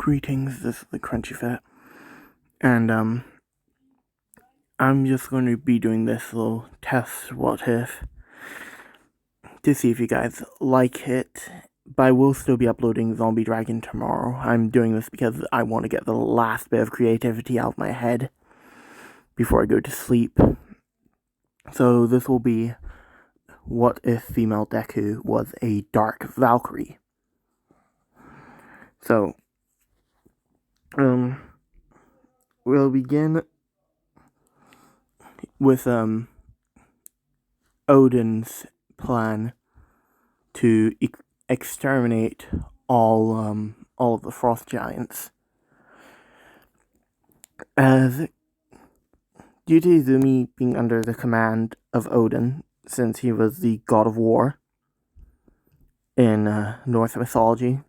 Greetings, this is the Crunchy Fat, and I'm just going to be doing this little test what if to see if you guys like it, but I will still be uploading Zombie Dragon tomorrow. I'm doing this because I want to get the last bit of creativity out of my head before I go to sleep. So this will be what if female Deku was a dark Valkyrie. So, we'll begin with Odin's plan to exterminate all of the frost giants. As due to Izumi being under the command of Odin, since he was the god of war in Norse mythology,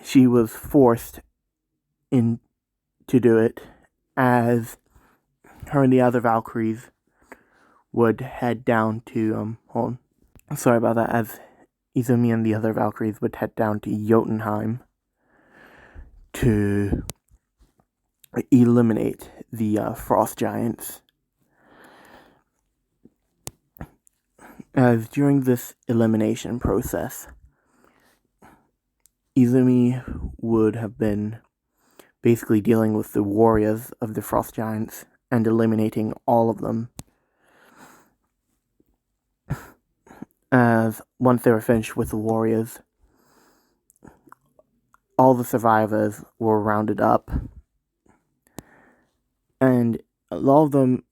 she was forced in to do it, as her and the other Valkyries would head down to sorry about that, as Izumi and the other Valkyries would head down to Yotenheim to eliminate the frost giants. As during this elimination process, Izumi would have been basically dealing with the warriors of the frost giants and eliminating all of them. As once they were finished with the warriors, all the survivors were rounded up, and a lot of them,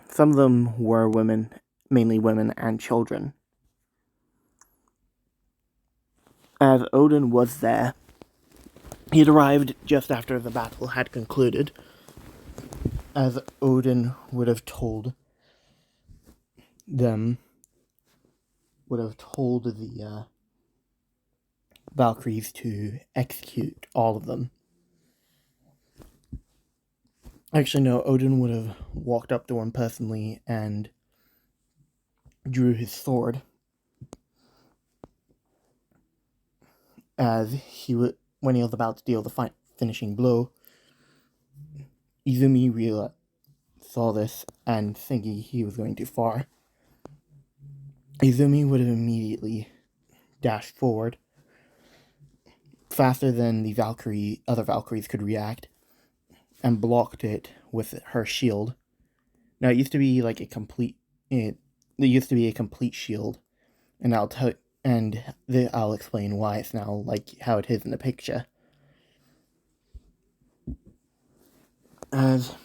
some of them were women, mainly women and children. As Odin was there, he had arrived just after the battle had concluded, as Odin would have told the Valkyries to execute all of them. Actually, no, Odin would have walked up to one personally and drew his sword, as when he was about to deal the finishing blow. Izumi saw this, and thinking he was going too far, Izumi would have immediately dashed forward, faster than the other Valkyries could react, and blocked it with her shield. Now, it used to be like a complete shield, and I'll explain why it's now like how it is in the picture. As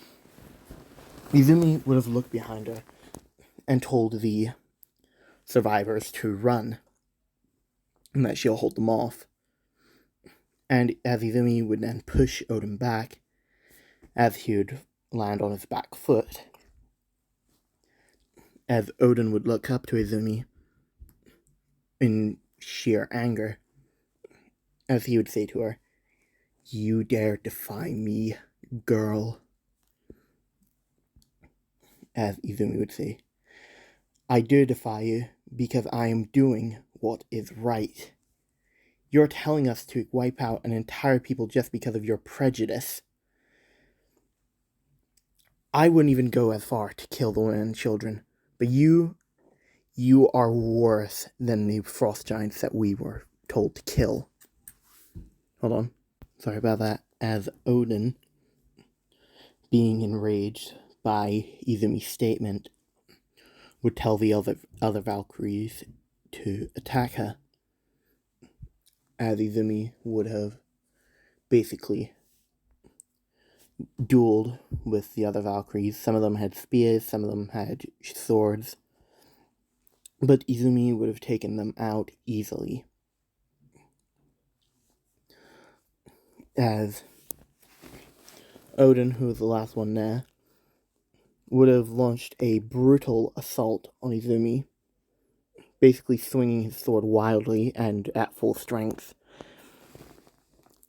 Izumi would have looked behind her and told the survivors to run, and that she'll hold them off. And as Izumi would then push Odin back, as he would land on his back foot, as Odin would look up to Izumi in sheer anger, as he would say to her, "You dare defy me, girl." As Izumi would say, "I dare defy you because I am doing what is right. You're telling us to wipe out an entire people just because of your prejudice. I wouldn't even go as far to kill the women and children, but you are worse than the frost giants that we were told to kill." Hold on. Sorry about that. As Odin, being enraged by Izumi's statement, would tell the other Valkyries to attack her, as Izumi would have basically dueled with the other Valkyries. Some of them had spears, some of them had swords, but Izumi would have taken them out easily. As Odin, who was the last one there, would have launched a brutal assault on Izumi, basically swinging his sword wildly and at full strength.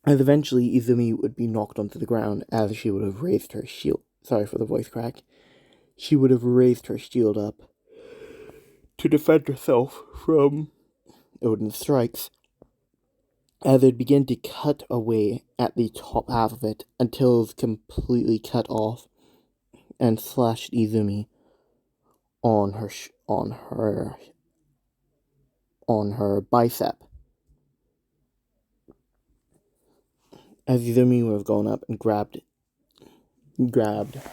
As eventually Izumi would be knocked onto the ground, as she would have raised her shield. Sorry for the voice crack. She would have raised her shield up to defend herself from Odin's strikes. as it began to cut away at the top half of it until it was completely cut off and slashed Izumi on her bicep. As Izumi would have gone up and grabbed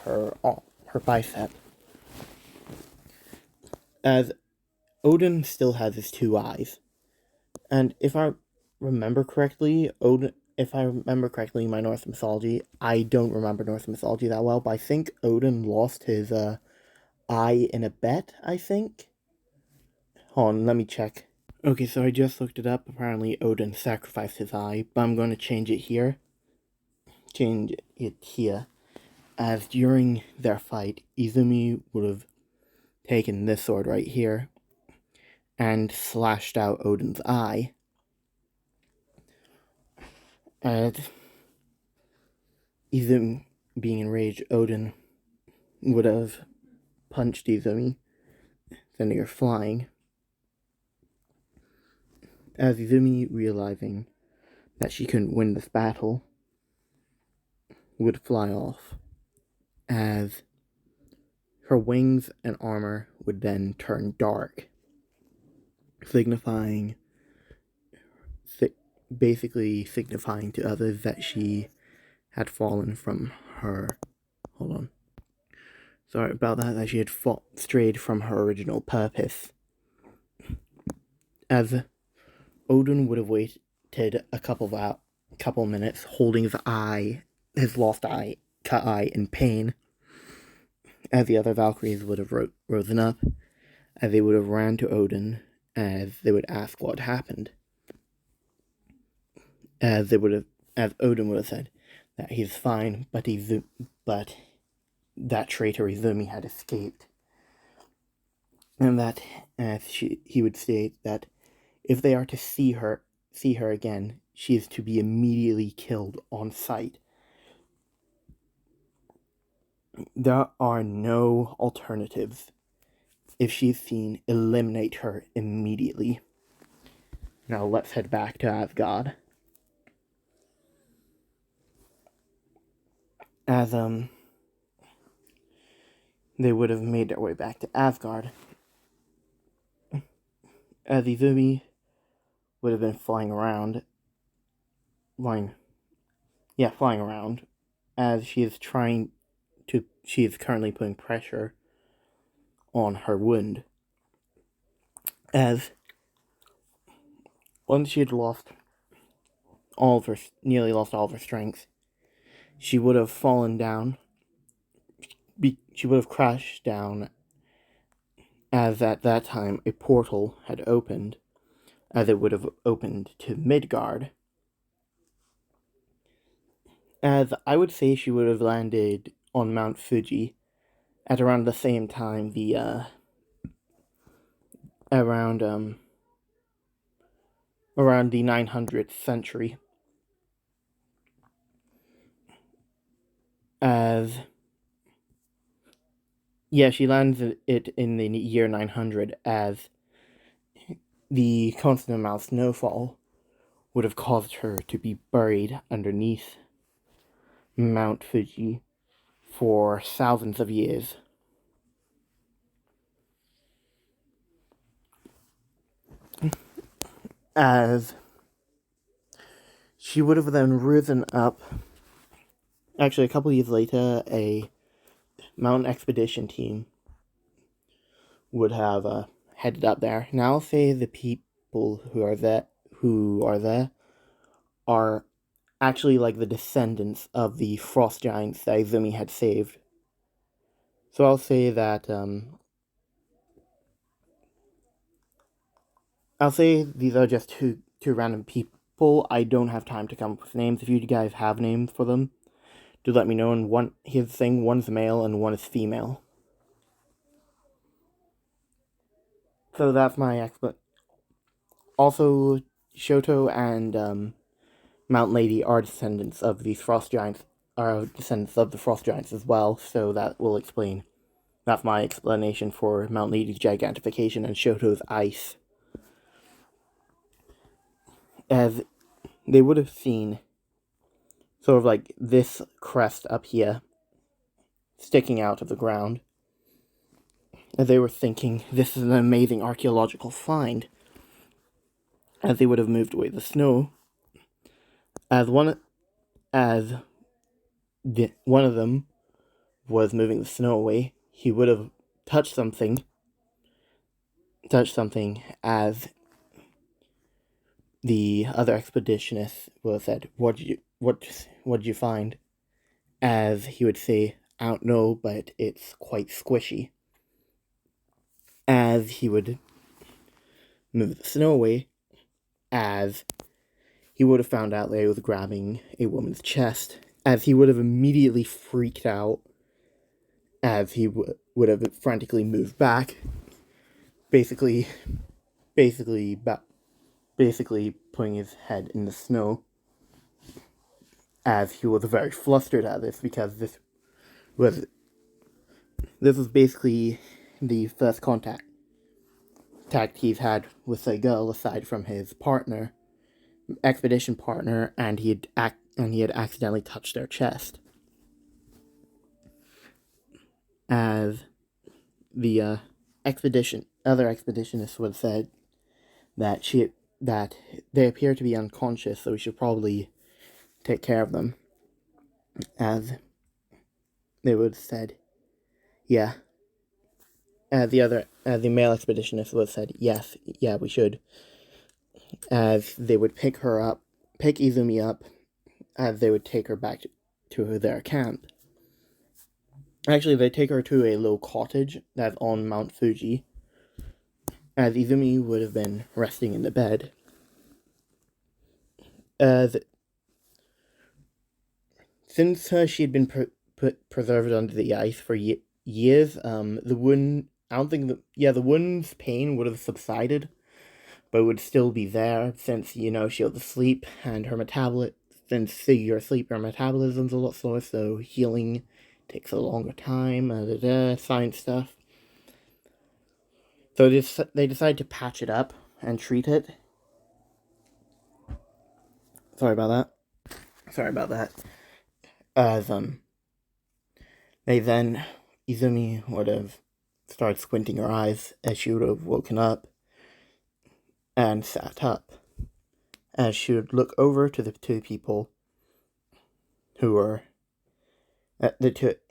her bicep. As Odin still has his two eyes. And if I remember correctly, in my Norse mythology, I don't remember Norse mythology that well, but I think Odin lost his eye in a bet, I think. Hold on, let me check. Okay, so I just looked it up. Apparently Odin sacrificed his eye, but I'm going to change it here. As during their fight, Izumi would have taken this sword right here and slashed out Odin's eye. And Izumi, being enraged, Odin would have punched Izumi, sending her flying. As Izumi, realizing that she couldn't win this battle, would fly off, as her wings and armor would then turn dark, basically signifying to others that she had fallen from her. Hold on. Sorry about that she had strayed from her original purpose. As Odin would have waited a couple minutes, holding his lost eye, cut eye, in pain, as the other Valkyries would have risen up, as they would have ran to Odin, as they would ask what happened. As Odin would have said that he's fine, but that traitor Izumi had escaped, and that he would state that if they are to see her again, she is to be immediately killed on sight. There are no alternatives. If she's seen, eliminate her immediately. Now let's head back to Asgard. As they would have made their way back to Asgard, as Izumi would have been flying around, as she is currently putting pressure on her wound. As once she had nearly lost all of her strength, she would have fallen down. She would have crashed down, as at that time a portal had opened, as it would have opened to Midgard. As I would say, she would have landed on Mount Fuji at around the same time around the 900th century. She lands it in the year 900, as the constant amount of snowfall would have caused her to be buried underneath Mount Fuji for thousands of years. As she would have then risen up. Actually, a couple of years later, a mountain expedition team would have headed up there. Now, I'll say the people who are there are actually like the descendants of the frost giants that Izumi had saved. So I'll say that these are just two random people. I don't have time to come up with names. If you guys have names for them, do let me know. And one's male and one is female. So that's my explanation. Also, Shoto and Mountain Lady are descendants of these frost giants. Are descendants of the frost giants as well. So that will explain. That's my explanation for Mountain Lady's gigantification and Shoto's ice. As they would have seen sort of like this crest up here sticking out of the ground. And they were thinking, this is an amazing archaeological find. As they would have moved away the snow, as one of them was moving the snow away, he would have touched something as the other expeditionist would have said, what did you find? As he would say, I don't know, but it's quite squishy. As he would move the snow away, as he would have found out that he was grabbing a woman's chest, as he would have immediately freaked out, as he would have frantically moved back, basically putting his head in the snow, as he was very flustered at this, because this was basically the first contact he's had with a girl aside from his expedition partner, and he had accidentally touched their chest. As the other expeditionists would have said that they appear to be unconscious, so we should probably take care of them. As they would have said, yeah. The male expeditionist would have said, yes, yeah, we should. As they would pick Izumi up, as they would take her back to their camp. Actually, they take her to a little cottage that's on Mount Fuji, as Izumi would have been resting in the bed. Since she had been preserved under the ice for years, the wound's pain would have subsided, but would still be there since, she was asleep, and her since you're asleep, your metabolism's a lot slower, so healing takes a longer time, science stuff. So they decide to patch it up and treat it. Sorry about that. As, Izumi would have started squinting her eyes as she would have woken up and sat up. As she would look over to the two people who were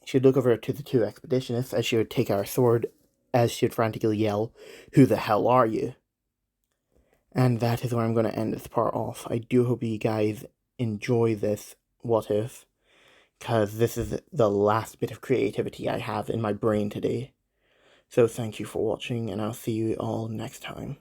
she'd look over to the two expeditionists as she would take out her sword, as she would frantically yell, "Who the hell are you?" And that is where I'm going to end this part off. I do hope you guys enjoy this what if, because this is the last bit of creativity I have in my brain today. So thank you for watching, and I'll see you all next time.